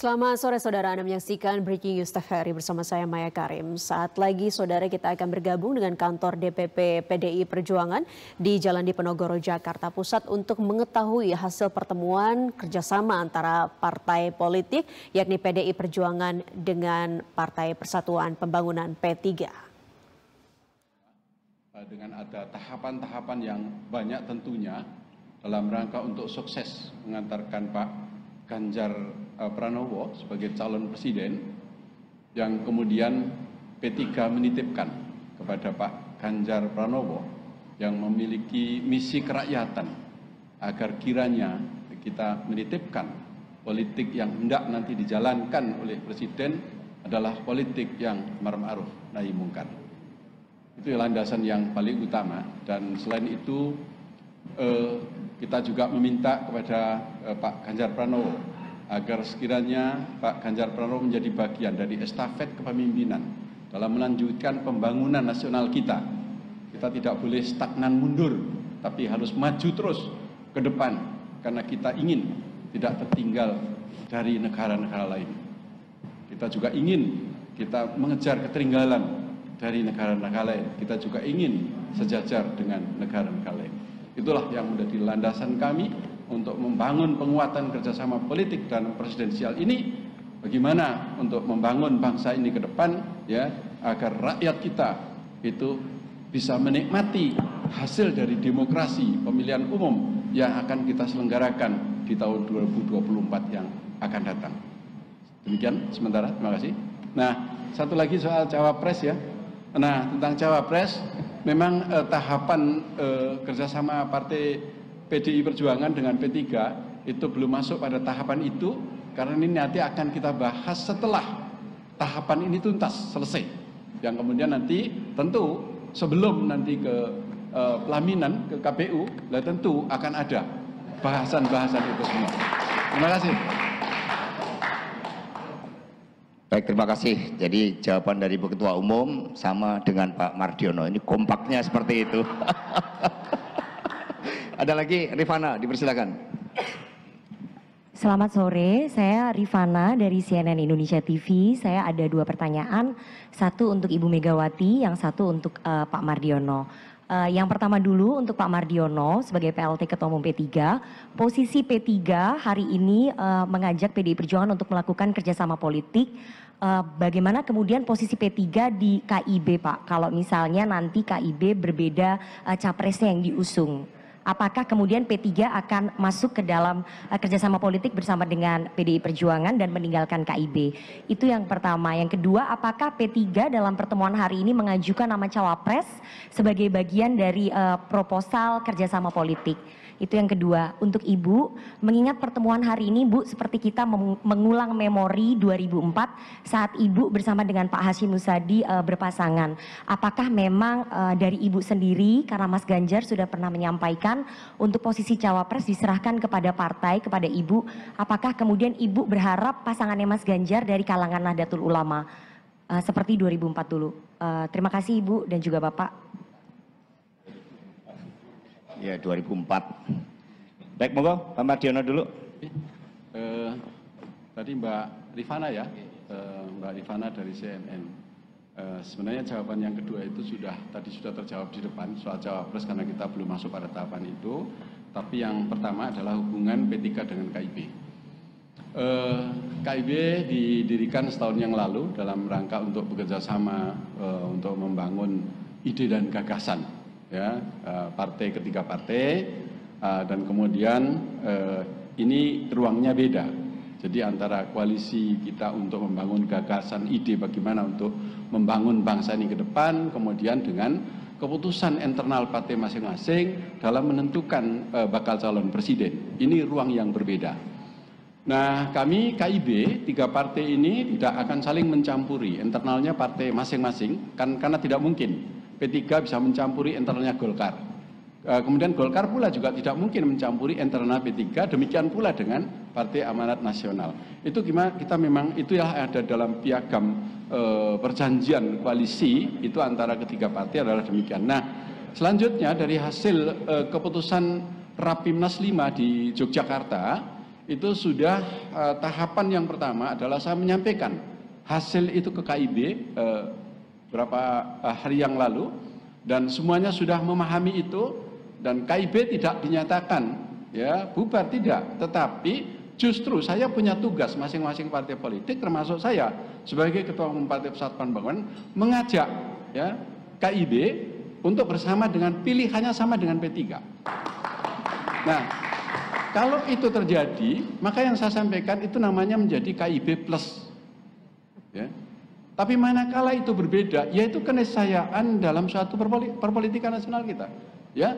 Selamat sore saudara, Anda menyaksikan Breaking News TVRI bersama saya Maya Karim. Saat lagi saudara kita akan bergabung dengan kantor DPP PDI Perjuangan di Jalan Diponegoro, Jakarta Pusat untuk mengetahui hasil pertemuan kerjasama antara partai politik yakni PDI Perjuangan dengan Partai Persatuan Pembangunan P3. Dengan ada tahapan-tahapan yang banyak tentunya dalam rangka untuk sukses mengantarkan Pak Ganjar Pranowo sebagai calon presiden, yang kemudian P3 menitipkan kepada Pak Ganjar Pranowo yang memiliki misi kerakyatan agar kiranya kita menitipkan politik yang hendak nanti dijalankan oleh presiden adalah politik yang amar ma'ruf nahi mungkar. Itu landasan yang paling utama, dan selain itu kita juga meminta kepada Pak Ganjar Pranowo agar sekiranya Pak Ganjar Pranowo menjadi bagian dari estafet kepemimpinan dalam melanjutkan pembangunan nasional kita. Kita tidak boleh stagnan mundur, tapi harus maju terus ke depan karena kita ingin tidak tertinggal dari negara-negara lain. Kita juga ingin kita mengejar ketertinggalan dari negara-negara lain. Kita juga ingin sejajar dengan negara-negara lain. Itulah yang menjadi landasan kami untuk membangun penguatan kerjasama politik dan presidensial ini. Bagaimana untuk membangun bangsa ini ke depan, ya, agar rakyat kita itu bisa menikmati hasil dari demokrasi pemilihan umum yang akan kita selenggarakan di tahun 2024 yang akan datang. Demikian sementara, terima kasih. Nah, satu lagi soal cawapres ya. Nah, tentang cawapres, memang tahapan kerjasama partai PDI Perjuangan dengan P3 itu belum masuk pada tahapan itu, karena ini nanti akan kita bahas setelah tahapan ini tuntas, selesai. Yang kemudian nanti tentu sebelum nanti ke pelaminan ke KPU, tentu akan ada bahasan-bahasan itu semua. Terima kasih. Baik, terima kasih. Jadi jawaban dari Ibu Ketua Umum sama dengan Pak Mardiono. Ini kompaknya seperti itu. Ada lagi, Rifana, dipersilakan. Selamat sore, saya Rifana dari CNN Indonesia TV. Saya ada dua pertanyaan, satu untuk Ibu Megawati, yang satu untuk Pak Mardiono. Yang pertama dulu untuk Pak Mardiono sebagai PLT Ketua Umum P3. Posisi P3 hari ini mengajak PDI Perjuangan untuk melakukan kerjasama politik. Bagaimana kemudian posisi P3 di KIB, Pak? Kalau misalnya nanti KIB berbeda capresnya yang diusung, apakah kemudian P3 akan masuk ke dalam kerjasama politik bersama dengan PDI Perjuangan dan meninggalkan KIB? Itu yang pertama. Yang kedua, apakah P3 dalam pertemuan hari ini mengajukan nama cawapres sebagai bagian dari proposal kerjasama politik? Itu yang kedua. Untuk Ibu, mengingat pertemuan hari ini, Bu, seperti kita mengulang memori 2004 saat Ibu bersama dengan Pak Hashim Muzadi berpasangan. Apakah memang dari Ibu sendiri, karena Mas Ganjar sudah pernah menyampaikan untuk posisi cawapres diserahkan kepada partai, kepada Ibu, apakah kemudian Ibu berharap pasangannya Mas Ganjar dari kalangan Nahdlatul Ulama seperti 2004 dulu? Terima kasih Ibu dan juga Bapak. Ya, 2004. Baik, monggo Pak Mardiono dulu. Tadi Mbak Rifana ya, Mbak Rifana dari CNN. Sebenarnya jawaban yang kedua itu tadi sudah terjawab di depan soal cawapres, karena kita belum masuk pada tahapan itu. Tapi yang pertama adalah hubungan P3 dengan KIB. KIB didirikan setahun yang lalu dalam rangka untuk bekerja sama untuk membangun ide dan gagasan. Ya, ketiga partai, dan kemudian ini ruangnya beda. Jadi antara koalisi kita untuk membangun gagasan ide bagaimana untuk membangun bangsa ini ke depan, kemudian dengan keputusan internal partai masing-masing dalam menentukan bakal calon presiden. Ini ruang yang berbeda. Nah, kami KIB, tiga partai ini tidak akan saling mencampuri internalnya partai masing-masing, karena tidak mungkin P3 bisa mencampuri internalnya Golkar. Kemudian Golkar pula juga tidak mungkin mencampuri internal P3, demikian pula dengan Partai Amanat Nasional. Itu gimana, kita memang itu yang ada dalam piagam perjanjian koalisi itu antara ketiga partai adalah demikian. Nah, selanjutnya dari hasil keputusan Rapimnas 5 di Yogyakarta itu sudah tahapan yang pertama adalah saya menyampaikan hasil itu ke KIB beberapa hari yang lalu, dan semuanya sudah memahami itu, dan KIB tidak dinyatakan ya bubar, tidak, tetapi justru saya punya tugas masing-masing partai politik termasuk saya sebagai Ketua Umum Partai Persatuan Pembangunan mengajak ya KIB untuk bersama dengan pilihannya sama dengan P3. Nah, kalau itu terjadi, maka yang saya sampaikan itu namanya menjadi KIB plus. Ya. Tapi manakala itu berbeda, yaitu keniscayaan dalam suatu perpolitikan nasional kita. Ya,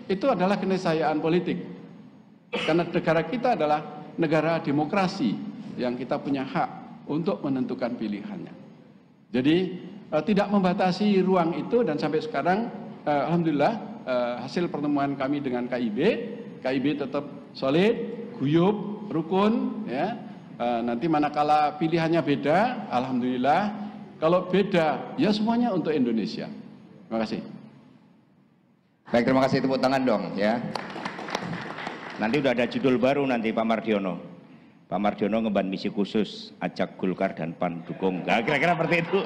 itu adalah keniscayaan politik. Karena negara kita adalah negara demokrasi yang kita punya hak untuk menentukan pilihannya. Jadi tidak membatasi ruang itu, dan sampai sekarang alhamdulillah hasil pertemuan kami dengan KIB tetap solid, guyup, rukun ya. Nanti manakala pilihannya beda, alhamdulillah. Kalau beda, ya semuanya untuk Indonesia. Terima kasih. Baik, terima kasih, tepuk tangan dong ya. Nanti udah ada judul baru nanti Pak Mardiono. Pak Mardiono ngemban misi khusus, ajak Golkar dan PAN dukung. Nah, kira-kira seperti itu.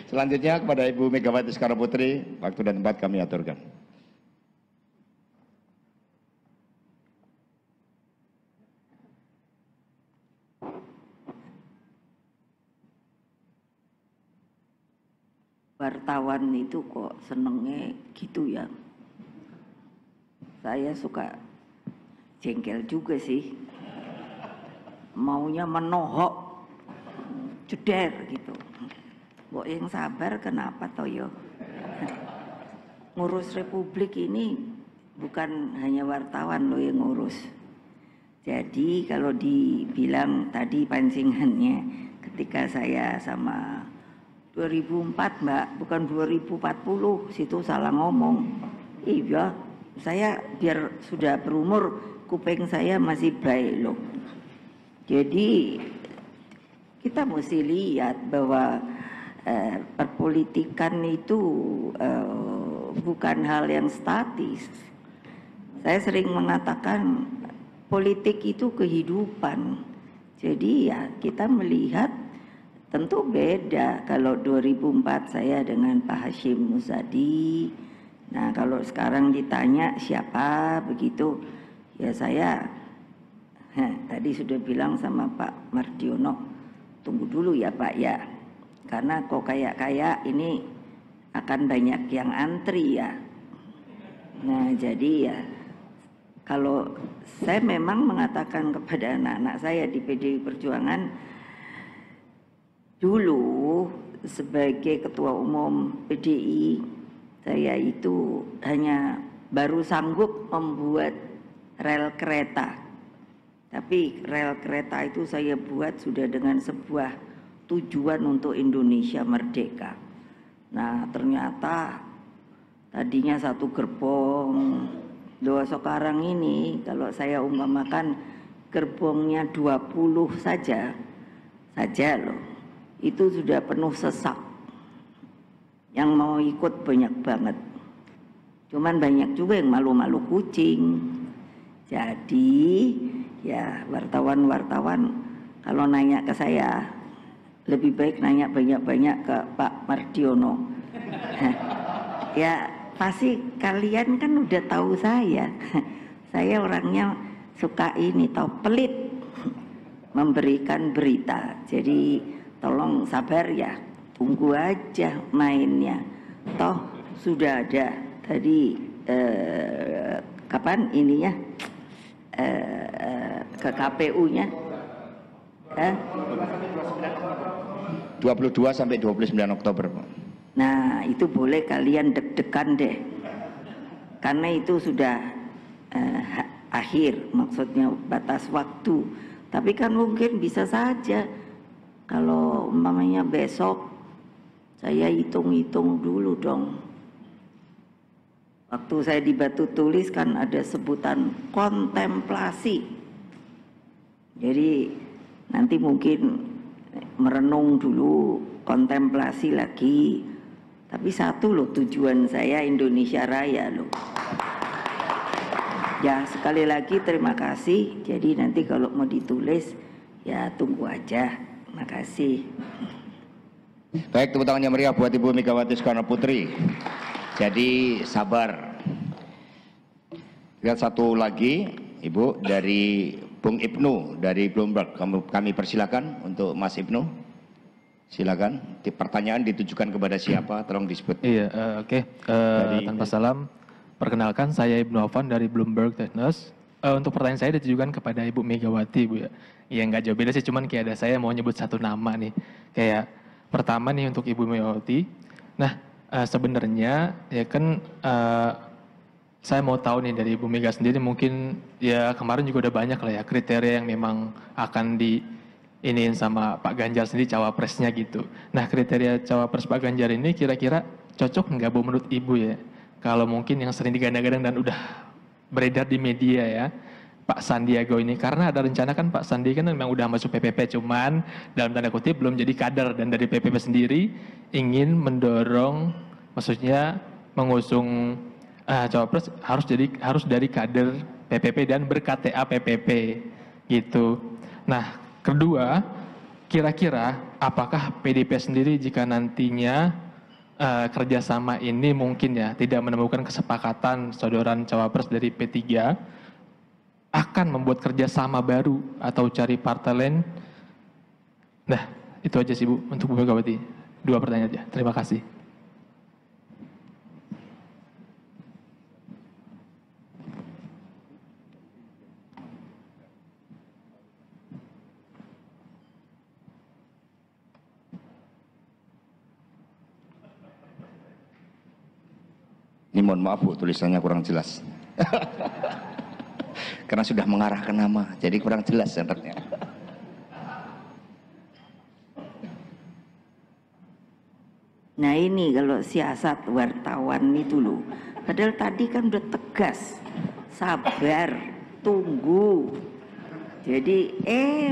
Selanjutnya kepada Ibu Megawati Soekarno Putri, waktu dan tempat kami aturkan. Wartawan itu kok senengnya gitu ya. Saya suka jengkel juga sih. Maunya menohok, jeder gitu. Mbok yang sabar, kenapa toyo? Ngurus Republik ini bukan hanya wartawan loh yang ngurus. Jadi kalau dibilang tadi pancingannya ketika saya sama 2004 Mbak, bukan 2040, situ salah ngomong. Iya, saya biar sudah berumur, kuping saya masih baik loh. Jadi kita mesti lihat bahwa perpolitikan itu bukan hal yang statis. Saya sering mengatakan politik itu kehidupan. Jadi ya kita melihat tentu beda. Kalau 2004 saya dengan Pak Hashim Muzadi. Nah kalau sekarang ditanya siapa begitu, ya saya tadi sudah bilang sama Pak Mardiono, tunggu dulu ya Pak ya. Karena kok kayak ini akan banyak yang antri ya. Nah jadi ya kalau saya memang mengatakan kepada anak-anak saya di PDI Perjuangan, dulu sebagai Ketua Umum PDI saya itu hanya baru sanggup membuat rel kereta. Tapi rel kereta itu saya buat sudah dengan sebuah tujuan untuk Indonesia merdeka. Nah ternyata tadinya satu gerbong, loh sekarang ini kalau saya umpamakan gerbongnya 20 saja loh, itu sudah penuh sesak. Yang mau ikut banyak banget. Cuman banyak juga yang malu-malu kucing. Jadi ya wartawan-wartawan kalau nanya ke saya, lebih baik nanya banyak-banyak ke Pak Mardiono. Ya pasti kalian kan udah tahu saya. Saya orangnya suka ini, tahu pelit memberikan berita. Jadi tolong sabar ya, tunggu aja mainnya. Toh sudah ada tadi kapan ininya ke KPU-nya? 22 sampai 29 Oktober, Pak. Nah, itu boleh kalian deg-degan deh. Karena itu sudah akhir, maksudnya batas waktu. Tapi kan mungkin bisa saja kalau umpamanya besok saya hitung-hitung dulu dong. Waktu saya di Batu Tulis kan ada sebutan kontemplasi. Jadi nanti mungkin merenung dulu, kontemplasi lagi. Tapi satu loh tujuan saya Indonesia Raya loh. Ya sekali lagi terima kasih. Jadi nanti kalau mau ditulis ya tunggu aja. Terima kasih. Baik, tepuk tangannya meriah buat Ibu Megawati Soekarno Putri. Jadi sabar. Lihat satu lagi, Ibu, dari Bung Ibnu dari Bloomberg. Kami persilakan untuk Mas Ibnu. Silakan. Pertanyaan ditujukan kepada siapa? Tolong disebut. Iya, oke. Tanpa salam, perkenalkan saya Ibnu Afan dari Bloomberg Technos. Untuk pertanyaan saya ditujukan kepada Ibu Megawati, Bu ya. Ya nggak jauh beda sih, cuman kayak ada saya mau nyebut satu nama nih. Kayak pertama nih untuk Ibu Megawati. Nah, sebenarnya ya kan saya mau tahu nih dari Ibu Mega sendiri, mungkin ya kemarin juga udah banyak lah ya kriteria yang memang akan diiniin sama Pak Ganjar sendiri cawapresnya gitu. Nah, kriteria cawapres Pak Ganjar ini kira-kira cocok nggak Bu menurut Ibu ya? Kalau mungkin yang sering digadang-gadang dan udah beredar di media ya, Pak Sandiaga ini, karena ada rencana kan Pak Sandi kan memang udah masuk PPP, cuman dalam tanda kutip belum jadi kader, dan dari PPP sendiri ingin mendorong, maksudnya mengusung cawapres harus dari kader PPP dan ber-KTA PPP gitu. Nah, kedua, kira-kira apakah PDIP sendiri jika nantinya kerjasama ini mungkin ya tidak menemukan kesepakatan sodoran cawapres dari P3, akan membuat kerjasama baru atau cari partai lain? Nah, itu aja sih Bu untuk Bu Megawati. 2 pertanyaan aja. Terima kasih. Ini mohon maaf Bu, tulisannya kurang jelas. Karena sudah mengarah ke nama, jadi kurang jelas sebenarnya. Nah ini kalau siasat wartawan itu loh. Padahal tadi kan udah tegas, sabar, tunggu. Jadi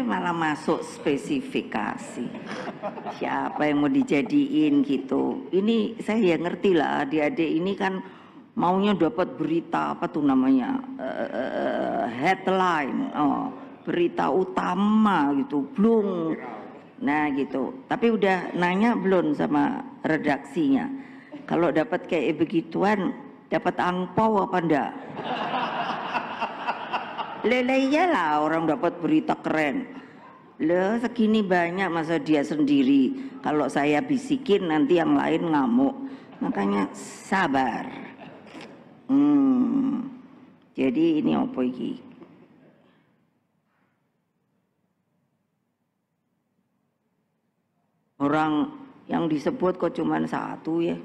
malah masuk spesifikasi. Siapa yang mau dijadiin gitu. Ini saya ya ngerti lah, adik-adik ini kan maunya dapat berita apa tuh namanya, headline, berita utama gitu, belum. Nah gitu. Tapi udah nanya belum sama redaksinya, kalau dapat kayak begituan dapat angpau apa enggak? Lele iyalah orang dapat berita keren. Loh segini banyak masa dia sendiri, kalau saya bisikin nanti yang lain ngamuk. Makanya sabar. Jadi ini apa iki? Orang yang disebut kok cuma satu ya.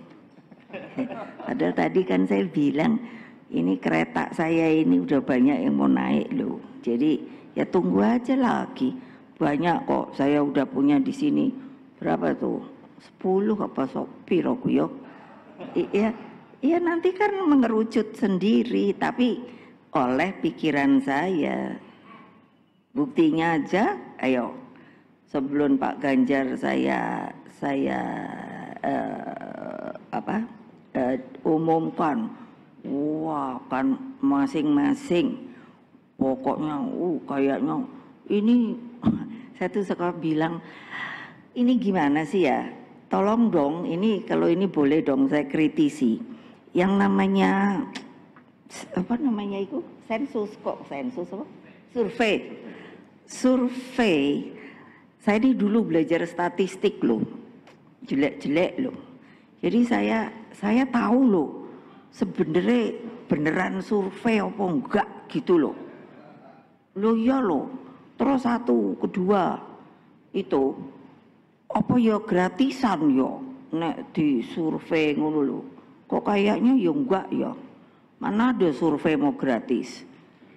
Padahal tadi kan saya bilang ini kereta saya ini udah banyak yang mau naik loh. Jadi ya tunggu aja lagi. Banyak kok, saya udah punya di sini berapa tuh? 10 apa piro yo? Iya nanti kan mengerucut sendiri, tapi oleh pikiran saya. Buktinya aja, ayo. Sebelum Pak Ganjar saya umumkan, wah kan masing-masing pokoknya kayaknya ini saya tuh suka bilang ini gimana sih ya, tolong dong ini kalau ini boleh dong saya kritisi yang namanya apa namanya itu sensus apa survei. Saya ini dulu belajar statistik loh, jelek-jelek loh. Jadi saya tahu loh, sebenarnya beneran survei apa enggak gitu loh. Loh ya loh. Terus satu, kedua itu apa ya gratisan ya nek di survei ngono lho. Kok kayaknya ya enggak ya. Mana ada survei mau gratis.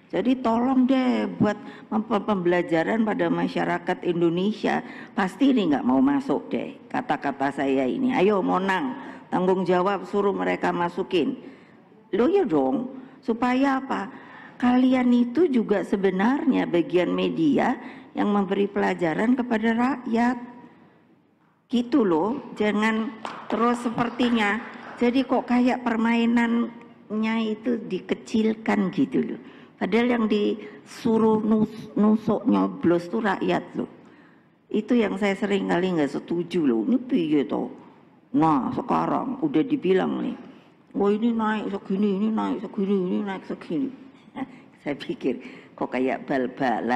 Jadi tolong deh buat pembelajaran pada masyarakat Indonesia. Pasti ini nggak mau masuk deh kata-kata saya ini. Ayo Monang, tanggung jawab suruh mereka masukin. Loh ya dong, supaya apa? Kalian itu juga sebenarnya bagian media yang memberi pelajaran kepada rakyat. Gitu loh, jangan terus sepertinya. Jadi kok kayak permainan rakyatnya itu dikecilkan gitu loh. Padahal yang disuruh nusuk nyoblos tuh rakyat loh. Itu yang saya sering kali nggak setuju loh. Ini piye toh? Nah sekarang udah dibilang nih, wah ini naik segini, ini naik segini, ini naik segini. Saya pikir kok kayak bal-balan.